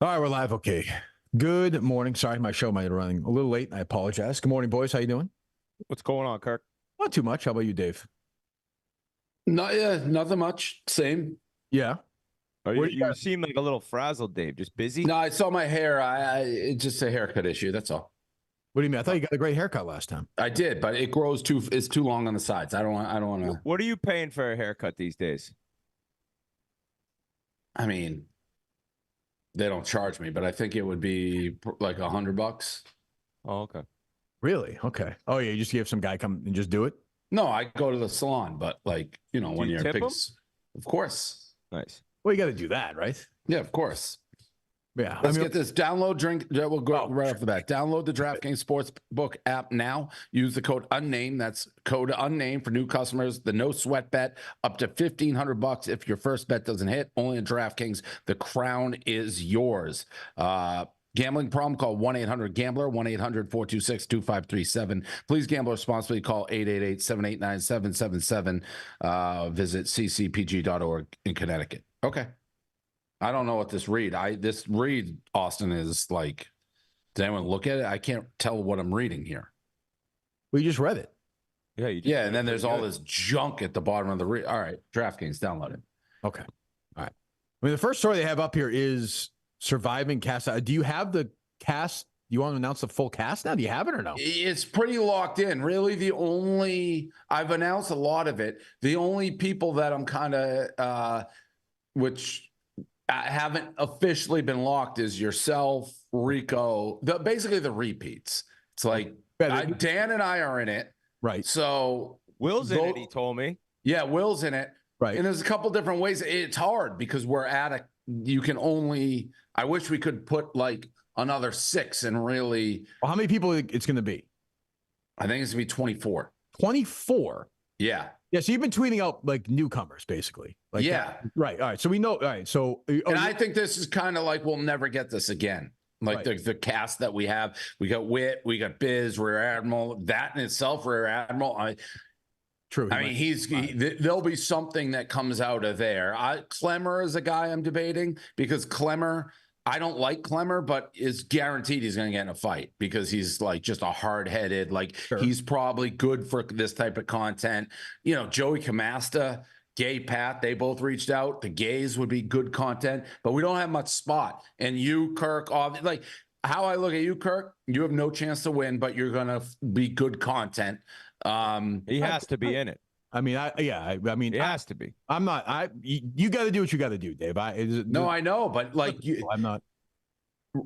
All right, we're live. Okay. Good morning. Sorry, my show might be running a little late. I apologize. Good morning, boys. How you doing? What's going on, Kirk? Not too much. How about you, Dave? Nothing much. Same. Yeah. You seem like a little frazzled, Dave. Just busy? No, I saw my hair. It's just a haircut issue. That's all. What do you mean? I thought you got a great haircut last time. I did, but it grows it's too long on the sides. I don't want to. What are you paying for a haircut these days? I mean, they don't charge me, but I think it would be like $100. Oh, okay. Really? Okay. Oh, yeah. You just have some guy come and just do it? No, I go to the salon, but like, when you're tip big, him? of course. Nice. Well, you got to do that, right? Yeah, of course. Yeah. Let's get this. We'll go right off the bat. Download the DraftKings Sportsbook app now. Use the code Unnamed. That's code Unnamed for new customers. The no sweat bet up to $1,500 if your first bet doesn't hit. Only in DraftKings. The crown is yours. Gambling problem? Call 1-800-GAMBLER, 1-800-426-2537. Please gamble responsibly. Call 888-789-7777. Visit ccpg.org in Connecticut. Okay. I don't know what this read. This read, Austin, is like, did anyone look at it? I can't tell what I'm reading here. Well, you just read it. Yeah, you Yeah, and then there's all this junk at the bottom of the read. All right, DraftKings, download it. Okay. All right. I mean, the first story they have up here is Surviving Cast. Do you have the cast? You want to announce the full cast now? Do you have it or no? It's pretty locked in. Really, I've announced a lot of it. The only people that I'm kind of, which I haven't officially been locked is yourself, Rico, basically the repeats. It's like Dan and I are in it. Right. So Will's in it, he told me. Yeah, Will's in it. Right. And there's a couple different ways. It's hard because I wish we could put like another 6 and really. Well, how many people it's going to be? I think it's going to be 24. 24? Yeah. Yeah, so you've been tweeting out like newcomers, basically. Like yeah. Right. All right. So we know. All right. So. And I think this is kind of like we'll never get this again. Like the cast that we have. We got Whit, we got Biz, Rear Admiral. That in itself, Rear Admiral. True. I mean, there'll be something that comes out of there. Clemmer is a guy I'm debating because Clemmer, I don't like Clemmer, but is guaranteed he's going to get in a fight because he's like just a hard-headed, he's probably good for this type of content. Joey Camasta, Gay Pat, they both reached out. The gays would be good content, but we don't have much spot. And you, Kirk, how I look at you, Kirk, you have no chance to win, but you're going to be good content. He has to be in it. I mean, it has to be. I'm not. You got to do what you got to do, Dave. I know, but I'm not.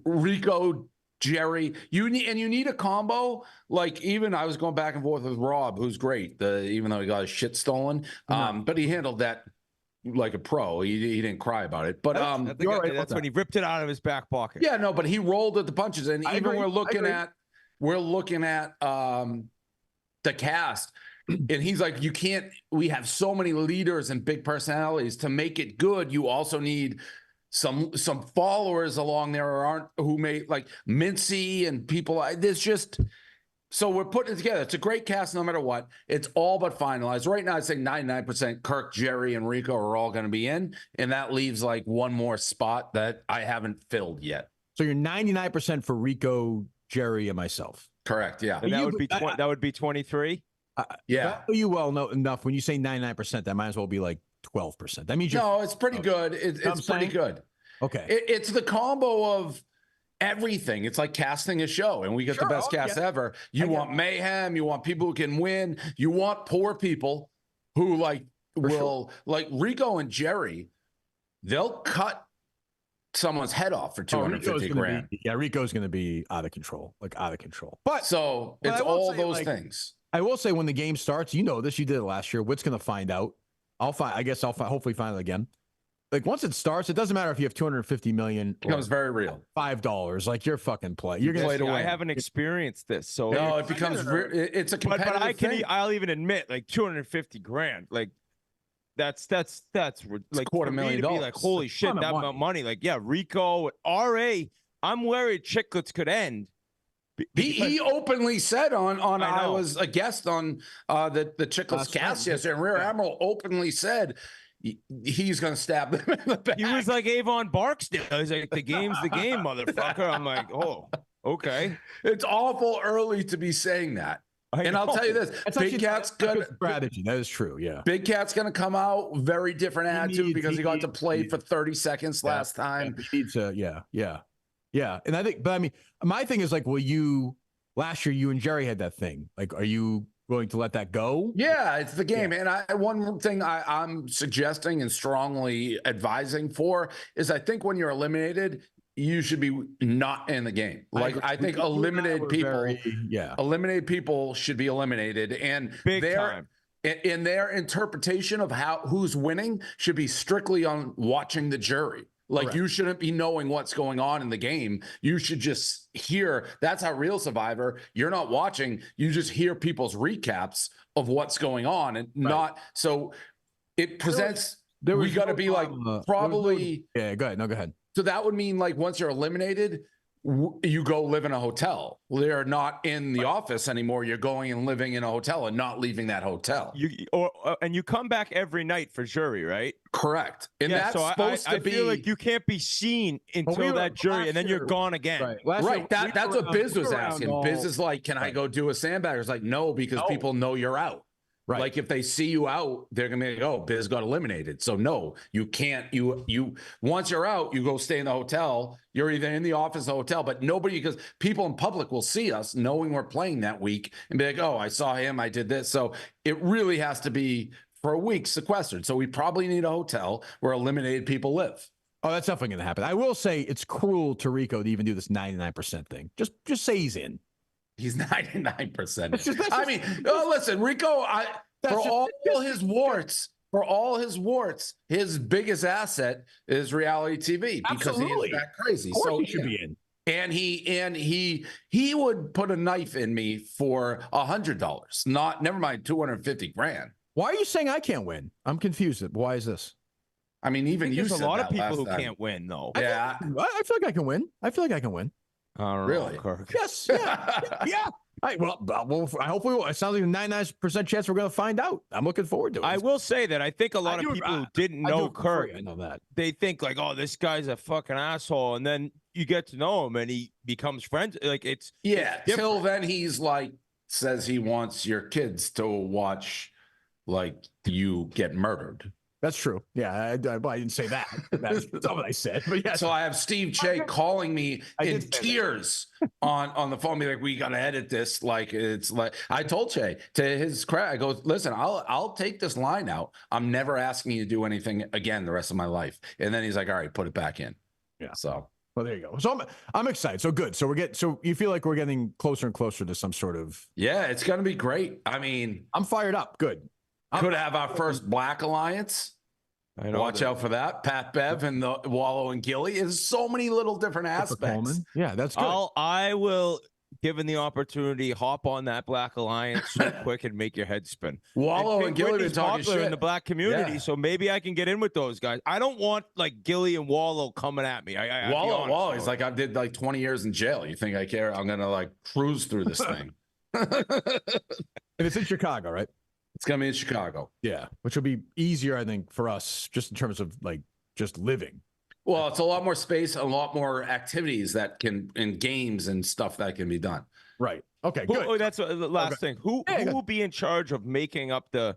Rico, Jerry, you need a combo. Like even I was going back and forth with Rob, who's great. Even though he got his shit stolen, but he handled that like a pro. He didn't cry about it. But that's when he ripped it out of his back pocket. Yeah, no, but he rolled at the punches, and we're looking at the cast. And he's like, we have so many leaders and big personalities to make it good. You also need some followers along there who may like Mintzy and people. So we're putting it together. It's a great cast no matter what. It's all but finalized. Right now, I'd say 99% Kirk, Jerry, and Rico are all going to be in. And that leaves like one more spot that I haven't filled yet. So you're 99% for Rico, Jerry, and myself. Correct. Yeah. And that would be 23. Yeah. I know you well know enough. When you say 99%, that might as well be like 12%. That means it's pretty good. It's pretty good. Okay. It's the combo of everything. It's like casting a show, and we get the best cast ever. You want mayhem. You want people who can win. You want poor people who like Rico and Jerry. They'll cut someone's head off for $250,000. Rico's going to be out of control. But it's all those things. I will say when the game starts, you know this, you did it last year. Whit's going to find out. I'll hopefully find it again. Like once it starts, it doesn't matter if you have 250 million. It becomes very real. $5. Like you're fucking play. You're going to play. I haven't experieed this, so no, it becomes. It's a competitive thing. I'll even admit, like $250,000, like that's like $250,000. Like holy shit, that amount of money. Like Rico, RA. I'm worried Chicklets could end. He openly said I was a guest on the Chicklets cast yesterday, and Rear Admiral openly said, he's going to stab them in the back. He was like Avon Barksdale. He's like, the game's the game, motherfucker. I'm like, oh, okay. It's awful early to be saying that. And I'll tell you this, Big Cat's good strategy. That is true. Yeah. Big Cat's going to come out very different attitude because he got to play for 30 seconds last time. He needs to, yeah. And I think, but I mean, my thing is like, last year you and Jerry had that thing. Like, are you willing to let that go? Yeah, it's the game. Yeah. And one thing I'm suggesting and strongly advising for is I think when you're eliminated, you should be not in the game. Like I think eliminated people should be eliminated, and in their interpretation of who's winning should be strictly on watching the jury. Like Correct. You shouldn't be knowing what's going on in the game. You should just hear. That's how real Survivor. You're not watching. You just hear people's recaps of what's going on, and not so. It presents. We got to be like probably. Yeah, go ahead. No, go ahead. So that would mean like once you're eliminated, you go live in a hotel. They're not in the office anymore. You're going and living in a hotel and not leaving that hotel. And you come back every night for jury, right? Correct. And that's supposed to be. I feel like you can't be seen until that jury, and then you're gone again. Right. That's what Biz was asking. Biz is like, can I go do a sandbag? It's like, no, because people know you're out. Right. Like if they see you out, they're gonna be like, oh, Biz got eliminated. So no, you can't. You once you're out, you go stay in the hotel. You're either in the office or hotel, but nobody, because people in public will see us knowing we're playing that week and be like, oh, I saw him, I did this. So it really has to be for a week sequestered. So we probably need a hotel where eliminated people live. Oh, that's definitely gonna happen. I will say it's cruel to Rico to even do this 99% thing. Just say he's in. He's 99%. I mean, listen, Rico, for all his warts, his biggest asset is reality TV because he is that crazy. So he should be in. And he would put a knife in me for $100, never mind $250,000. Why are you saying I can't win? I'm confused. Why is this? I mean, even you said there's a lot of that people who time. can't win, though. Yeah, I feel like I can win. Really? Kirk. Yes. Yeah. I hopefully it sounds like a 99% chance we're going to find out. I'm looking forward to it. I will say that I think a lot of people who didn't know Kirk, I know that. They think like, oh, this guy's a fucking asshole, and then you get to know him and he becomes friends. Like it's till then he's like says he wants your kids to watch like you get murdered. That's true. Yeah, I didn't say that. That's not what I said. But yeah. So I have Steve Che calling me in tears on the phone, be like, "We got to edit this." Like it's like I told Che to his credit, I go, "Listen, I'll take this line out. I'm never asking you to do anything again the rest of my life." And then he's like, "All right, put it back in." Yeah. So well, there you go. So I'm excited. So good. So so you feel like we're getting closer and closer to some sort of. Yeah, it's gonna be great. I mean, I'm fired up. Good. Could have our first Black Alliance. Watch out for that. Pat Bev and the Wallow and Gilly. There's so many little different aspects. Yeah, that's good. I will, given the opportunity, hop on that Black Alliance so quick and make your head spin. Wallow and Gilly are talking shit in the Black community, so maybe I can get in with those guys. I don't want like Gilly and Wallow coming at me. Wallow, he's like, I did like 20 years in jail. You think I care? I'm gonna like cruise through this thing. And it's in Chicago, right? It's going to be in Chicago. Yeah, which will be easier, I think, for us just in terms of like just living. Well, it's a lot more space, a lot more activities that can, and games and stuff that can be done. Right. Okay, good. Oh, that's the last thing. Who will be in charge of making up the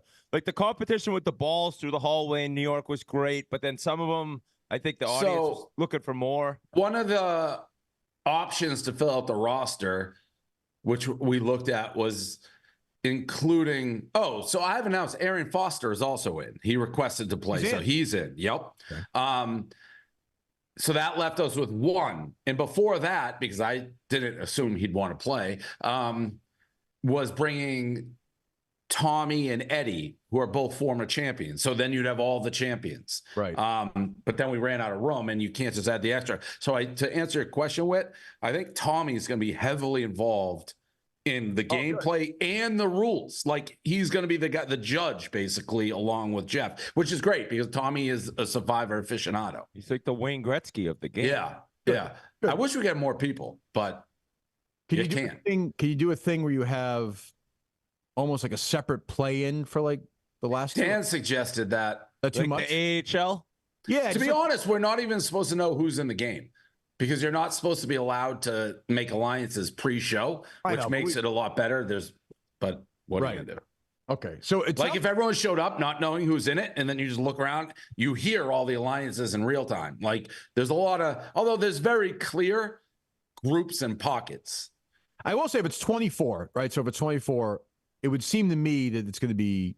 competition with the balls through the hallway in New York was great, but then some of them, I think the audience was looking for more. One of the options to fill out the roster, which we looked at, was including so I've announced Arian Foster is also in. He requested to play, so he's in. Yep. Okay. So that left us with one, and before that, because I didn't assume he'd want to play, was bringing Tommy and Eddie, who are both former champions. So then you'd have all the champions, right? But then we ran out of room, and you can't just add the extra. So to answer your question, Whit, I think Tommy is going to be heavily involved in the gameplay and the rules. Like he's going to be the judge basically, along with Jeff, which is great because Tommy is a Survivor aficionado. He's like the Wayne Gretzky of the game. Yeah. Good. I wish we had more people, but can you do a thing where you have almost like a separate play-in for like the last Dan suggested that That too like much? The AHL? Yeah. To be honest, we're not even supposed to know who's in the game because you're not supposed to be allowed to make alliances pre-show, which makes it a lot better. But what are you gonna do? Okay, so it's like if everyone showed up not knowing who's in it, and then you just look around, you hear all the alliances in real time. Like there's a lot of, although there's very clear groups and pockets. I will say if it's 24, right? So if it's 24, it would seem to me that it's going to be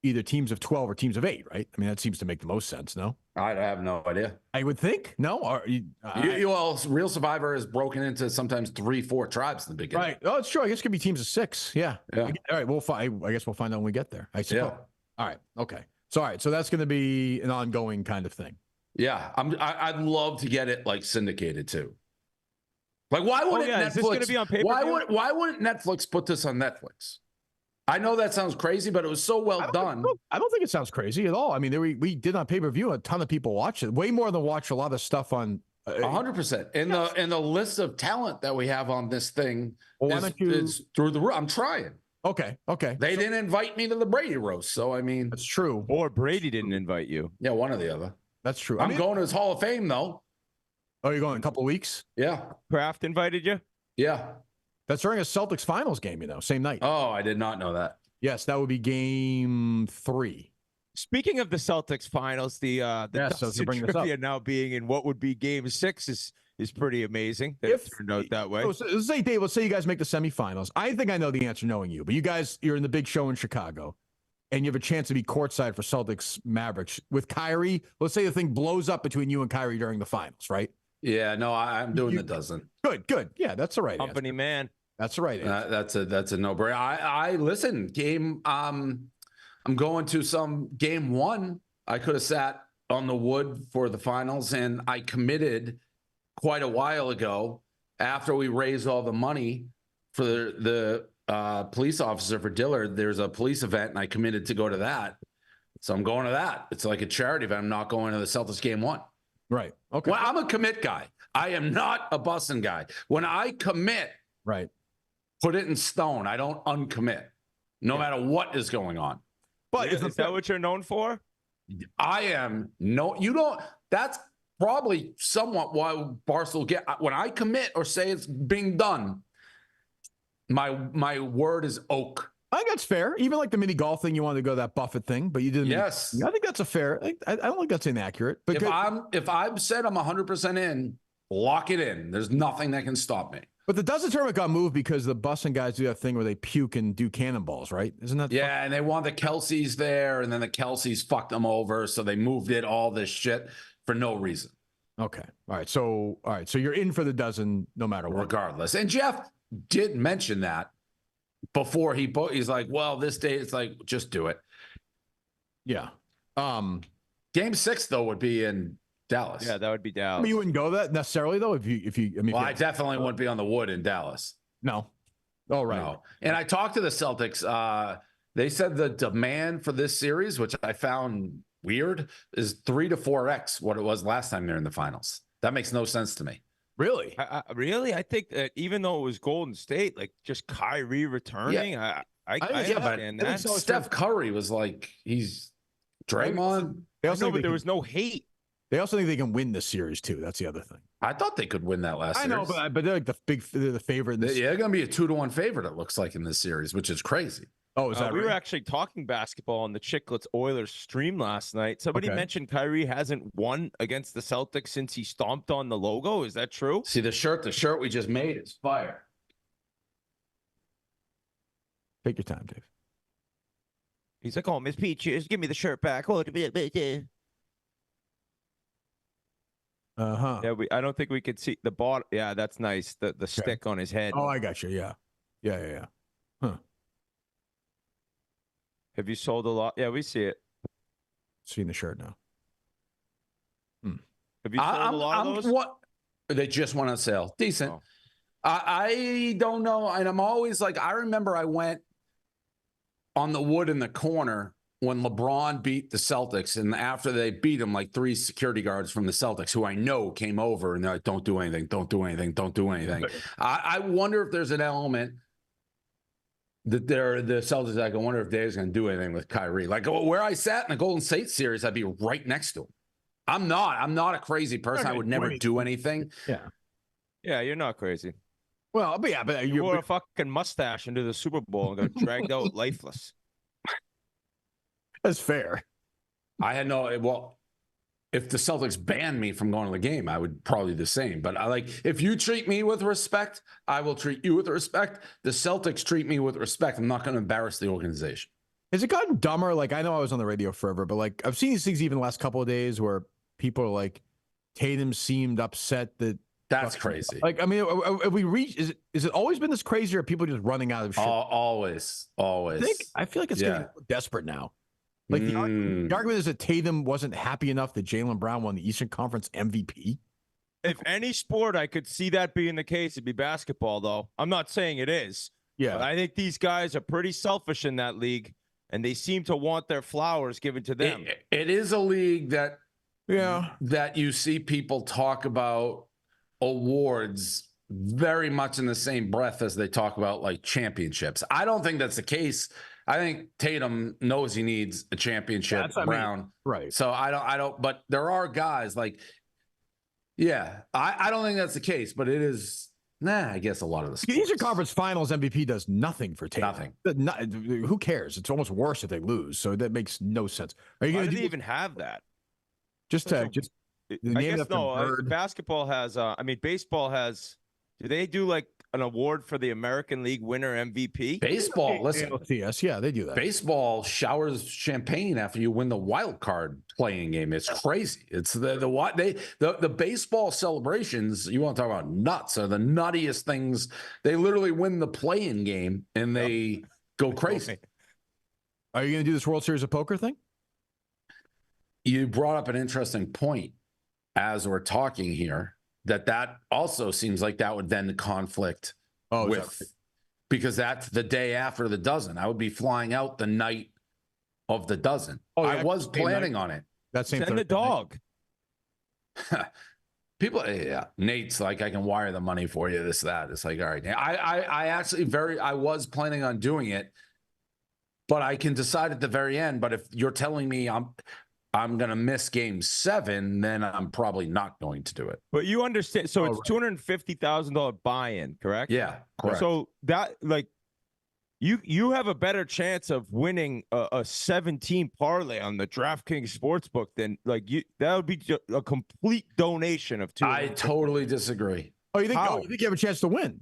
either teams of 12 or teams of 8, right? I mean, that seems to make the most sense, no? I have no idea. I would think. No? Well, Real Survivor is broken into sometimes 3-4 tribes in the beginning. Right. Oh, it's true. I guess it could be teams of 6. Yeah. All right. I guess we'll find out when we get there. I suppose. Yeah. All right. Okay. So, all right. So that's going to be an ongoing kind of thing. Yeah. I'd love to get it like syndicated too. Like, why wouldn't Netflix? Is this going to be on pay-per-view? Why wouldn't Netflix put this on Netflix? I know that sounds crazy, but it was so well done. I don't think it sounds crazy at all. I mean, we did on pay-per-view. A ton of people watched it. Way more than watch a lot of stuff on. 100%. And the list of talent that we have on this thing is through the roof. I'm trying. Okay. They didn't invite me to the Brady roast, so I mean, that's true. Or Brady didn't invite you. Yeah, one or the other. That's true. I'm going to his Hall of Fame though. Oh, you're going in a couple of weeks? Yeah. Kraft invited you? Yeah. That's during a Celtics finals game, same night. Oh, I did not know that. Yes, that would be game 3. Speaking of the Celtics finals, the so to bring trivia now being in what would be game 6 is pretty amazing that it turned out that way. So say, Dave, let's say you guys make the semifinals. I think I know the answer knowing you, but you're in the big show in Chicago, and you have a chance to be courtside for Celtics Mavericks with Kyrie. Let's say the thing blows up between you and Kyrie during the finals, right? Yeah, no, I'm doing the dozen. Good. Yeah, that's the right Company answer. man. That's the right answer. That's a no-brainer. I listen, game I'm going to some game 1. I could have sat on the wood for the finals, and I committed quite a while ago after we raised all the money for the police officer for Dillard. There's a police event, and I committed to go to that. So I'm going to that. It's like a charity event. I'm not going to the Celtics game 1. Right. Okay. Well, I'm a commit guy. I am not a busting guy. When I commit, right, put it in stone. I don't uncommit, no matter what is going on. But is that what you're known for? I am. No, you don't. That's probably somewhat why Barstool get. When I commit or say it's being done, my word is oak. I think that's fair. Even like the mini golf thing, you wanted to go that Buffett thing, but you didn't. Yes, I think that's a fair. I don't think that's inaccurate. But if I've said I'm 100% in, lock it in. There's nothing that can stop me. But the dozen tournament got moved because the busing guys do that thing where they puke and do cannonballs, right? Isn't that? Yeah, and they want the Kelseys there, and then the Kelseys fucked them over, so they moved it. All this shit for no reason. Okay, all right. So you're in for the dozen, no matter what, regardless. And Jeff did mention that before he's like, well, this day it's like just do it. Yeah. Game 6 though would be in Dallas. Yeah, that would be Dallas. I mean, you wouldn't go that necessarily though. If you, I mean, well, I definitely wouldn't be on the wood in Dallas. No. Oh, right. No. And I talked to the Celtics. They said the demand for this series, which I found weird, is 3 to 4x what it was last time they're in the finals. That makes no sense to me. Really? Really? I think that even though it was Golden State, like just Kyrie returning, I understand that. Steph Curry was like, he's Draymond. But there was no hate. They also think they can win this series too. That's the other thing. I thought they could win that last series. I know, but they're like they're the favorite. They're going to be a 2-1 favorite, it looks like, in this series, which is crazy. Oh, is that we were actually talking basketball on the Chicklets Oilers stream last night. Somebody mentioned Kyrie hasn't won against the Celtics since he stomped on the logo. Is that true? See, the shirt we just made is fire. Take your time, Dave. He's like, oh, Miss Peaches, give me the shirt back. Oh, uh-huh. Yeah, I don't think we could see the bottom. Yeah, that's nice. The stick on his head. Oh, I got you. Yeah. Huh. Have you sold a lot? Yeah, we see it. Seeing the shirt now. Have you sold a lot of those? What? They just went on sale. Decent. Oh. I don't know. And I'm always like, I remember I went on the wood in the corner when LeBron beat the Celtics. And after they beat him, like 3 security guards from the Celtics, who I know came over and they're like, don't do anything. Don't do anything. Don't do anything. I wonder if there's an element the Celtics. Like, I wonder if Dave's going to do anything with Kyrie. Like where I sat in the Golden State series, I'd be right next to him. I'm not a crazy person. I would never do anything. Yeah, you're not crazy. Well, but you wore a fucking mustache into the Super Bowl and got dragged out lifeless. That's fair. I had well, if the Celtics banned me from going to the game, I would probably do the same. But if you treat me with respect, I will treat you with respect. The Celtics treat me with respect. I'm not going to embarrass the organization. Has it gotten dumber? Like, I know I was on the radio forever, but like I've seen these things even the last couple of days where people are like, Tatum seemed upset that. That's crazy. Like, I mean, have we reached? Is it always been this crazy, or are people just running out of shit? Always. I feel like it's getting desperate now. Like the argument is that Tatum wasn't happy enough that Jaylen Brown won the Eastern Conference MVP. If any sport I could see that being the case, it'd be basketball, though. I'm not saying it is. Yeah. But I think these guys are pretty selfish in that league, and they seem to want their flowers given to them. It is a league that you see people talk about awards very much in the same breath as they talk about like championships. I don't think that's the case. I think Tatum knows he needs a championship. Brown, right? So I don't. But there are guys like, I don't think that's the case. But it is. I guess a lot of the Eastern Conference Finals MVP does nothing for Tatum. Nothing. Who cares? It's almost worse if they lose. So that makes no sense. Are you going to even have that? I guess no. Basketball has. Baseball has. Do they do like an award for the American League winner MVP? Baseball, listen. Yes, yeah, they do that. Baseball showers champagne after you win the wild card playing game. It's crazy. It's the baseball celebrations. You want to talk about nuts? Are the nuttiest things. They literally win the playing game and they go crazy. Are you going to do this World Series of Poker thing? You brought up an interesting point as we're talking here. That also seems like that would then conflict because that's the day after the dozen. I would be flying out the night of the dozen. I was planning on it. That same Send the dog. People, Nate's like, I can wire the money for you. This, that. It's like, all right. I actually I was planning on doing it, but I can decide at the very end. But if you're telling me I'm going to miss game 7, then I'm probably not going to do it. But you understand. So it's $250,000 buy-in, correct? Yeah, correct. So that you have a better chance of winning a 17 parlay on the DraftKings Sportsbook than that would be a complete donation of $250,000. I totally disagree. Oh, you think you have a chance to win?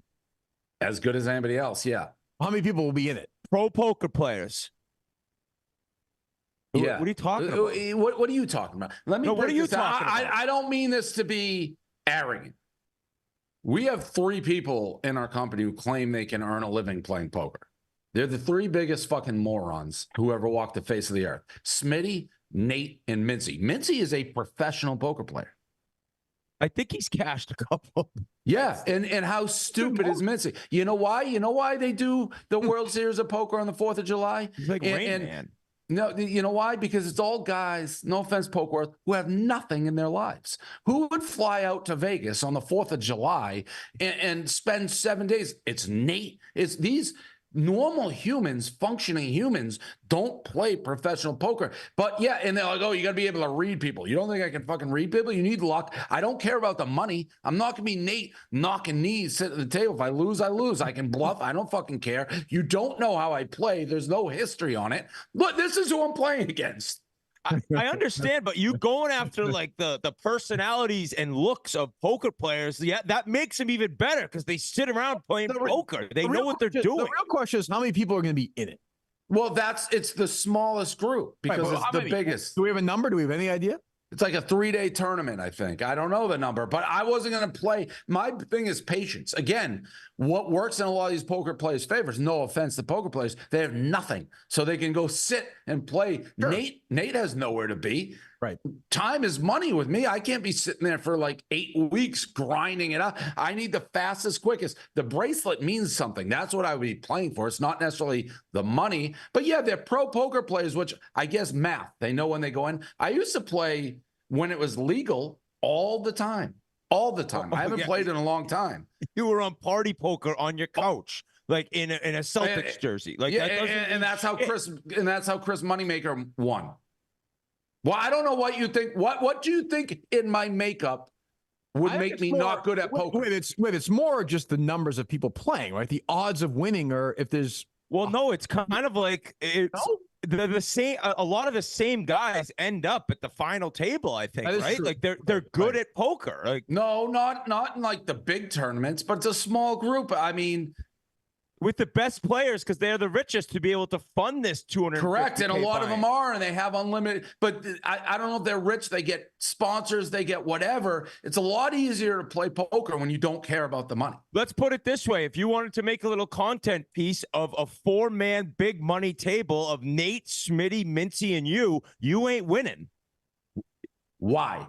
As good as anybody else, yeah. How many people will be in it? Pro poker players. Yeah. What are you talking about? What are you talking about? Let me. What are you talking about? I don't mean this to be arrogant. We have 3 people in our company who claim they can earn a living playing poker. They're the 3 biggest fucking morons who ever walked the face of the earth. Smitty, Nate, and Mintzy. Mintzy is a professional poker player. I think he's cashed a couple. Yeah, and how stupid is Mintzy? You know why? You know why they do the World Series of Poker on the 4th of July? He's like Rain Man. No, you know why? Because it's all guys, no offense, Pokeworth, who have nothing in their lives. Who would fly out to Vegas on the 4th of July and spend 7 days? It's Nate. It's these normal humans, functioning humans, don't play professional poker. But yeah, and they're like, oh, you got to be able to read people. You don't think I can fucking read people? You need luck. I don't care about the money. I'm not going to be Nate knocking knees, sitting at the table. If I lose, I lose. I can bluff. I don't fucking care. You don't know how I play. There's no history on it. Look, this is who I'm playing against. I understand, but you going after like the personalities and looks of poker players, that makes them even better because they sit around playing poker. They know what they're doing. The real question is how many people are going to be in it? Well, it's the smallest group because it's the biggest. Do we have a number? Do we have any idea? It's like a 3-day tournament, I think. I don't know the number, but I wasn't going to play. My thing is patience. Again, what works in a lot of these poker players' favors, no offense to poker players, they have nothing. So they can go sit and play. Sure. Nate has nowhere to be. Right. Time is money with me. I can't be sitting there for like 8 weeks grinding it out. I need the fastest, quickest. The bracelet means something. That's what I would be playing for. It's not necessarily the money. But yeah, they're pro poker players, which I guess math. They know when they go in. I used to play when it was legal all the time. All the time. I haven't played in a long time. You were on party poker on your couch. like in a Celtics jersey. Like yeah, that doesn't and mean that's how shit. Chris Moneymaker won. Well, I don't know what you think. What do you think in my makeup would make me not good at poker? It's more just the numbers of people playing, right? The odds of winning, or if there's. Well, no, it's kind of like it's the same. A lot of the same guys end up at the final table. I think, right? True. Like they're good at poker. Like No, not in like the big tournaments, but it's a small group. I mean, with the best players because they're the richest to be able to fund this 200. correct, and a lot of them are, and they have unlimited. But I don't know if they're rich. They get sponsors. They get whatever. It's a lot easier to play poker when you don't care about the money. Let's put it this way: if you wanted to make a little content piece of a 4-man big money table of Nate, Smitty, Mintzy, and you ain't winning. Why?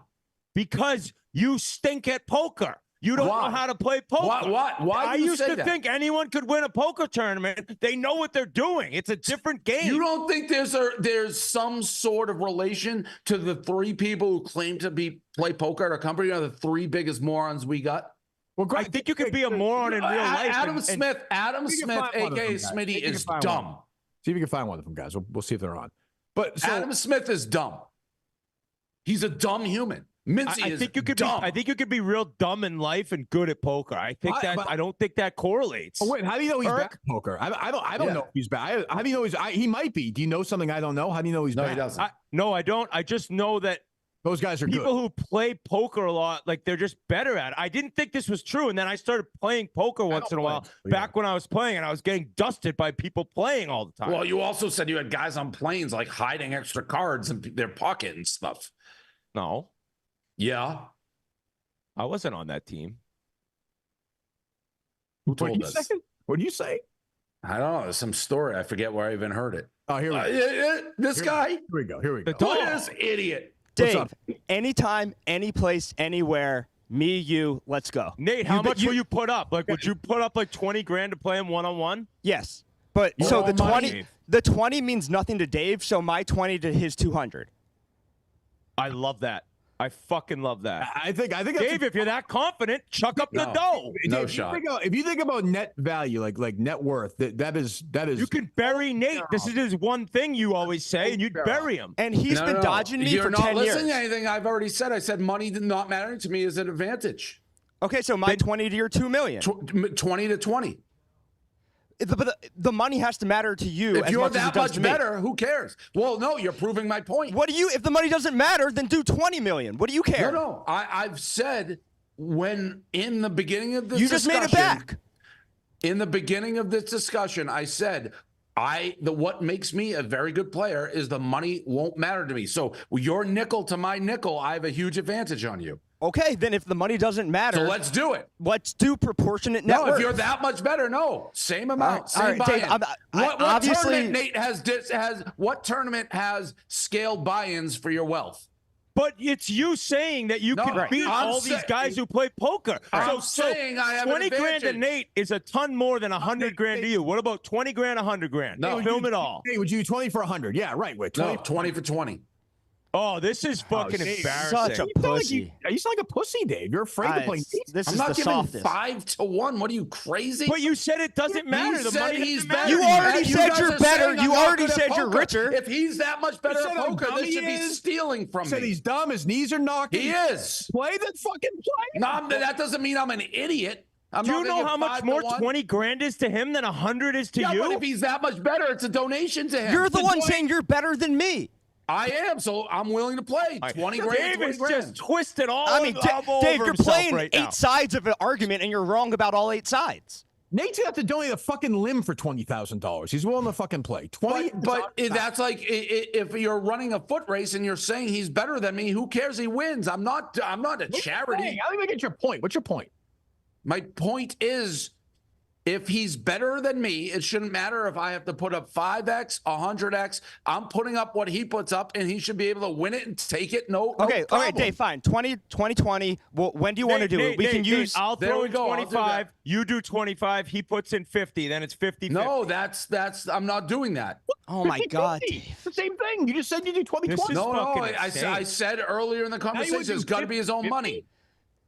Because you stink at poker. You don't know how to play poker. Why I do you used say to that? think anyone could win a poker tournament. They know what they're doing. It's a different game. You don't think there's some sort of relation to the 3 people who claim to play poker at our company are the 3 biggest morons we got? Well, I think you could be a moron in real life. Adam Smith, aka Smitty, is dumb. See if you can find one of them, guys. We'll see if they're on. But so, Adam Smith is dumb. He's a dumb human. Mintzy is dumb. I think you could be real dumb in life and good at poker. I don't think that correlates. Oh, wait, how do you know he's bad at poker? I don't know if he's bad. How do you know he might be? Do you know something I don't know? How do you know he's bad? No, he doesn't. No, I don't. I just know that those guys are people good. who play poker a lot, like they're just better at it. I didn't think this was true, and then I started playing poker once in a while. Back when I was playing, and I was getting dusted by people playing all the time. Well, you also said you had guys on planes like hiding extra cards in their pocket and stuff. No. Yeah. I wasn't on that team. Who told us? What do you say? I don't know. There's some story. I forget where I even heard it. Oh, here we go. This guy. Here we go. Look at this idiot. Dave, anytime, any place, anywhere, me, you, let's go. Nate, how much will you put up? Like, would you put up like 20 grand to play him one-on-one? Yes. But so the 20 means nothing to Dave, so my 20 to his 200. I love that. I fucking love that. I think Dave, if you're that confident, chuck up the dough. No shot. If you think about net value, like net worth, that is. You can bury Nate. This is his one thing you always say, and you'd bury him. And he's been dodging me for 10 years. You're not listening to anything I've already said. I said money did not matter to me as an advantage. Okay, so my 20 to your 2 million. 20 to 20. But the money has to matter to you. If you're that much better, who cares? Well, no, you're proving my point. What do you? If the money doesn't matter, then do 20 million. What do you care? No. I've said when in the beginning of this you just made it back. In the beginning of this discussion, I said what makes me a very good player is the money won't matter to me. So your nickel to my nickel, I have a huge advantage on you. Okay, then if the money doesn't matter, so let's do it. Let's do proportionate net worth. No, if you're that much better, no, same amount, same buy-in. What tournament, Nate, what tournament has scaled buy-ins for your wealth? But it's you saying that you can beat all these guys who play poker. I'm saying I have 20 an grand to Nate is a ton more than 100 grand to you. What about 20 grand, 100 grand? No, film it all. Hey, would you 20 for 100? Yeah, right. Wait, 20, no, 20 for 20. Oh, this is fucking embarrassing. Such a pussy. You sound like a pussy, Dave. You're afraid to play. I'm not giving 5-1. What are you, crazy? But you said it doesn't matter. The money he's better. You already said you're better. You already said you're richer. If he's that much better at poker, this should be stealing from me. Said he's dumb. His knees are knocking. He is. Play the fucking play. No, that doesn't mean I'm an idiot. Do you know how much more 20 grand is to him than 100 is to you? Yeah, but if he's that much better, it's a donation to him. You're the one saying you're better than me. I am, so I'm willing to play 20 grand. Dave is just twisted all. I mean, Dave, you're playing right 8 sides of an argument, and you're wrong about all 8 sides. Nate's gonna have to donate a fucking limb for $20,000. He's willing to fucking play 20. But that's like if you're running a foot race and you're saying he's better than me, who cares? He wins. I'm not a charity. I don't even get your point. What's your point? My point is, if he's better than me, it shouldn't matter if I have to put up 5x, 100x. I'm putting up what he puts up, and he should be able to win it and take it. No Okay, problem. all right, Dave, fine. 2020. Well, when do you want to do it? We can use. I'll throw in 25. You do 25. He puts in 50. Then it's 50. No, that's. I'm not doing that. Oh my God, It's the same thing. You just said you do 20. No, I said earlier in the conversation, it's got to be his own money.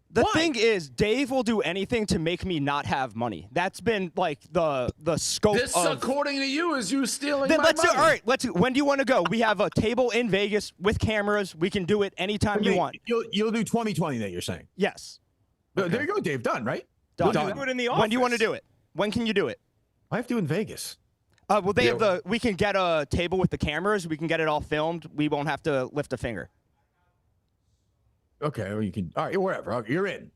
The thing is, Dave will do anything to make me not have money. That's been like the scope. This, according to you, is you stealing then my let's money. do, all right. Let's. When do you want to go? We have a table in Vegas with cameras. We can do it anytime you want. You'll do 2020. That you're saying? Yes. Okay. There you go, Dave. Done, right? Done. Do it in the office. When do you want to do it? When can you do it? I have to do in Vegas. Well, they have we can get a table with the cameras. We can get it all filmed. We won't have to lift a finger. Okay, well, you can. All right, wherever. Okay, you're in.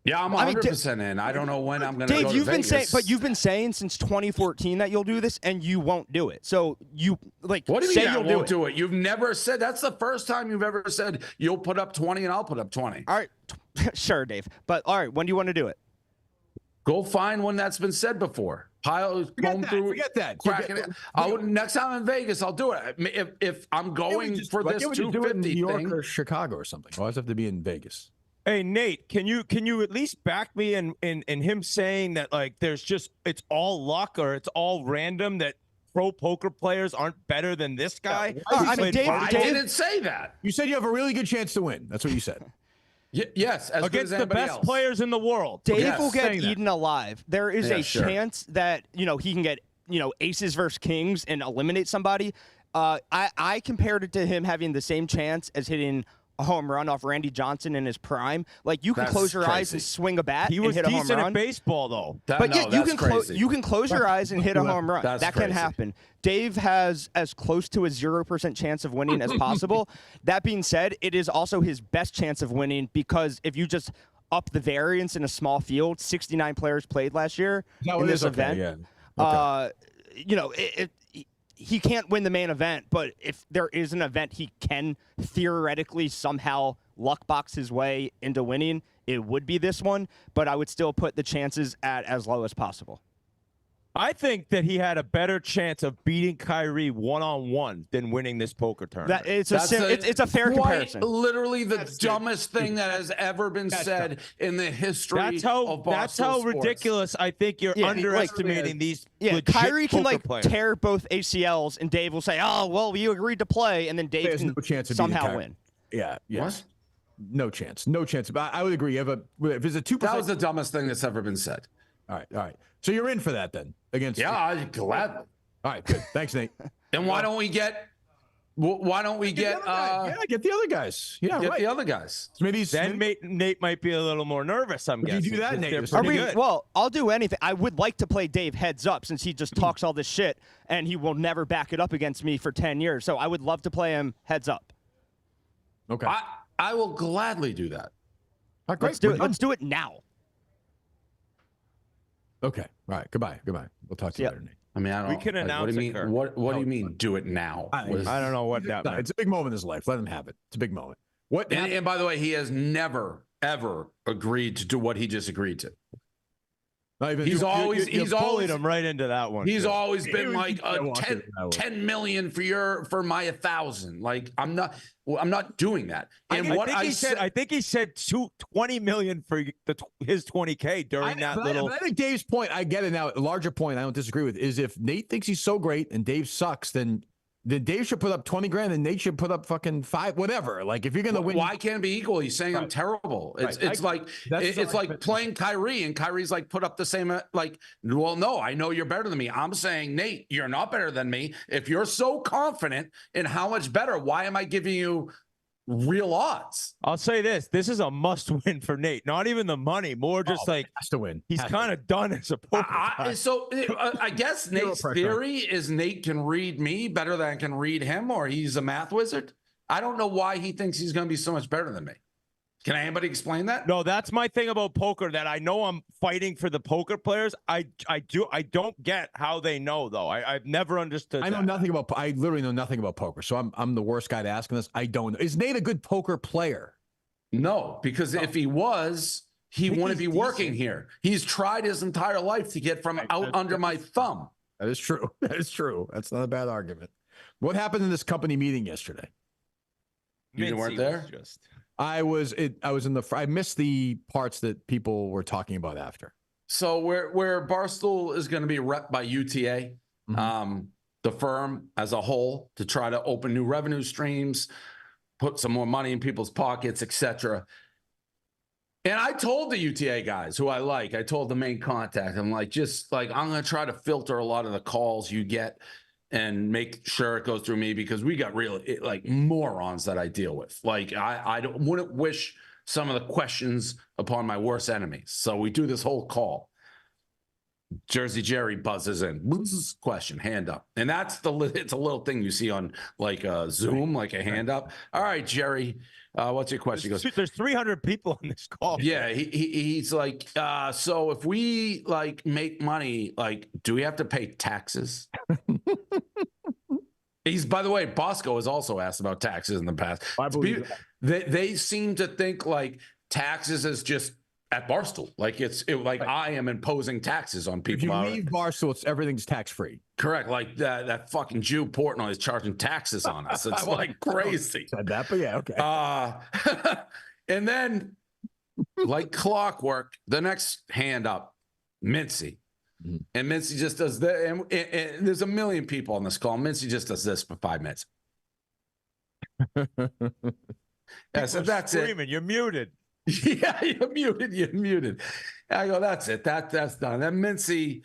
Yeah, I'm 100% in. I don't know when I'm going to go to Dave, Vegas. you've been saying since 2014 that you'll do this, and you won't do it. So you what do you say mean you'll won't do it? You've never said. That's the first time you've ever said you'll put up 20 and I'll put up 20. All right, sure, Dave. But all right, when do you want to do it? Go find one that's been said before. Forget that. Next time in Vegas, I'll do it. If I'm going for this 250 New York thing, or Chicago or something. Why does it have to be in Vegas? Hey Nate, can you at least back me in him saying that like it's all luck or it's all random that pro poker players aren't better than this guy? I mean, Dave, I didn't say that. You said you have a really good chance to win. That's what you said. Yes, as good as Against the best else. players in the world. Dave will get eaten alive. There is a chance that he can get aces versus kings and eliminate somebody. I compared it to him having the same chance as hitting a home run off Randy Johnson in his prime. Like you can close your eyes and swing a bat. He was and hit a home decent run. at baseball though. You can close your eyes and hit a home run. That can happen. Dave has as close to a 0% chance of winning as possible. That being said, it is also his best chance of winning because if you just up the variance in a small field, 69 players played last year in this event. Yeah. Okay. He can't win the main event, but if there is an event he can theoretically somehow luck box his way into winning, it would be this one, but I would still put the chances at as low as possible. I think that he had a better chance of beating Kyrie one-on-one than winning this poker tournament. It's a fair comparison. Literally the dumbest thing that has ever been said in the history of Barstool That's how sports. ridiculous I think you're underestimating these legit Kyrie can poker players. tear both ACLs, and Dave will say, "Oh, well, you agreed to play," and then Dave can no chance of somehow win. Yeah. Yes. What? No chance. No chance. But I would agree. If it's a 2%, That was the dumbest thing that's ever been said. All right. So you're in for that then against? Yeah, I'd gladly. All right. Good. Thanks, Nate. And why don't we get? Get the other guys. Yeah, get right. the other guys. So maybe Nate might be a little more nervous. I'm guessing. You do that, Nate. Well, I'll do anything. I would like to play Dave heads up since he just talks all this shit and he will never back it up against me for 10 years. So I would love to play him heads up. Okay. I will gladly do that. All right, Let's do it. Let's do it now. Okay. All right. Goodbye. We'll talk to you later, Nate. I mean, I don't. We can announce what do you it, mean? Kirk. What do you mean? Do it now? I don't know what that meant. It's a big moment in his life. Let him have it. It's a big moment. And by the way, he has never ever agreed to do what he just agreed to. He's always bullied him right into that one. He's always been like 10 million for my 1,000. Like I'm not doing that. And I think he said 20 million for his 20K during that little. But I think Dave's point, I get it now. A larger point I don't disagree with is if Nate thinks he's so great and Dave sucks, then Dave should put up 20 grand and Nate should put up fucking 5, whatever. Like if you're gonna win, why can't it be equal? He's saying I'm terrible. It's like playing Kyrie and Kyrie's like put up the same. Like, well, no, I know you're better than me. I'm saying, Nate, you're not better than me. If you're so confident in how much better, why am I giving you real odds? I'll say this is a must win for Nate. Not even the money, more just has to win. He's kind of done as a poker guy. So I guess Nate's theory is Nate can read me better than I can read him, or he's a math wizard. I don't know why he thinks he's going to be so much better than me. Can anybody explain that? No, that's my thing about poker, that I know I'm fighting for the poker players. I don't get how they know though. I've never understood. I literally know nothing about poker. So I'm the worst guy to ask this. I don't know. Is Nate a good poker player? No, because if he was, he wouldn't be working here. He's tried his entire life to get from out under my thumb. That is true. That's not a bad argument. What happened in this company meeting yesterday? You weren't there? I missed the parts that people were talking about after. So where Barstool is going to be rep by UTA, the firm as a whole, to try to open new revenue streams, put some more money in people's pockets, etc. And I told the UTA guys who I told the main contact, I'm like, I'm going to try to filter a lot of the calls you get and make sure it goes through me, because we got real morons that I deal with. Like, I wouldn't wish some of the questions upon my worst enemies. So we do this whole call. Jersey Jerry buzzes in. Question, hand up. And it's a little thing you see on Zoom, like a hand up. All right, Jerry, what's your question? He goes, there's 300 people on this call. Yeah, he's like, so if we make money, do we have to pay taxes? By the way, Bosco has also asked about taxes in the past. They seem to think taxes is just at Barstool. I am imposing taxes on people. If you leave Barstool, everything's tax-free. Correct. Like that fucking Jew Portnoy is charging taxes on us. It's crazy. Said that, but yeah, okay. And then like clockwork, the next hand up, Mintzy. Mm-hmm. And Mintzy just does that. And there's a million people on this call. Mintzy just does this for 5 minutes. Yeah, so that's screaming, it. You're muted. Yeah, you're muted. I go, that's it. That's done. Then Mintzy,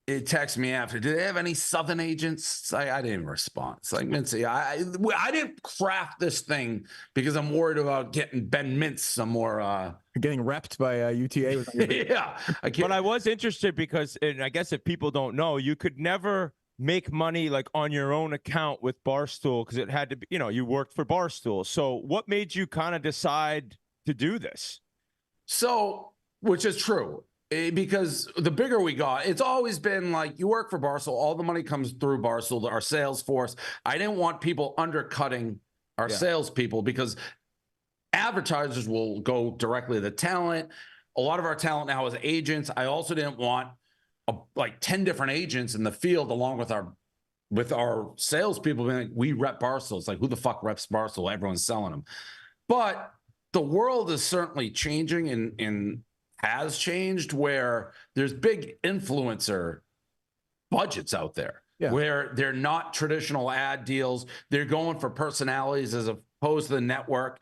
it texts me after. Do they have any Southern agents? I didn't respond. It's like, Mintzy, I didn't craft this thing because I'm worried about getting Ben Mintz some more. Getting repped by UTA. Yeah. But I was interested because, and I guess if people don't know, you could never make money on your own account with Barstool because it had to be, you worked for Barstool. So what made you kind of decide to do this? So, which is true, because the bigger we got, it's always been you work for Barstool, all the money comes through Barstool, our sales force. I didn't want people undercutting our salespeople because advertisers will go directly to the talent. A lot of our talent now is agents. I also didn't want 10 different agents in the field along with our salespeople being like, we rep Barstool. It's like, who the fuck reps Barstool? Everyone's selling them. But the world is certainly changing and has changed where there's big influencer budgets out there where they're not traditional ad deals. They're going for personalities as opposed to the network.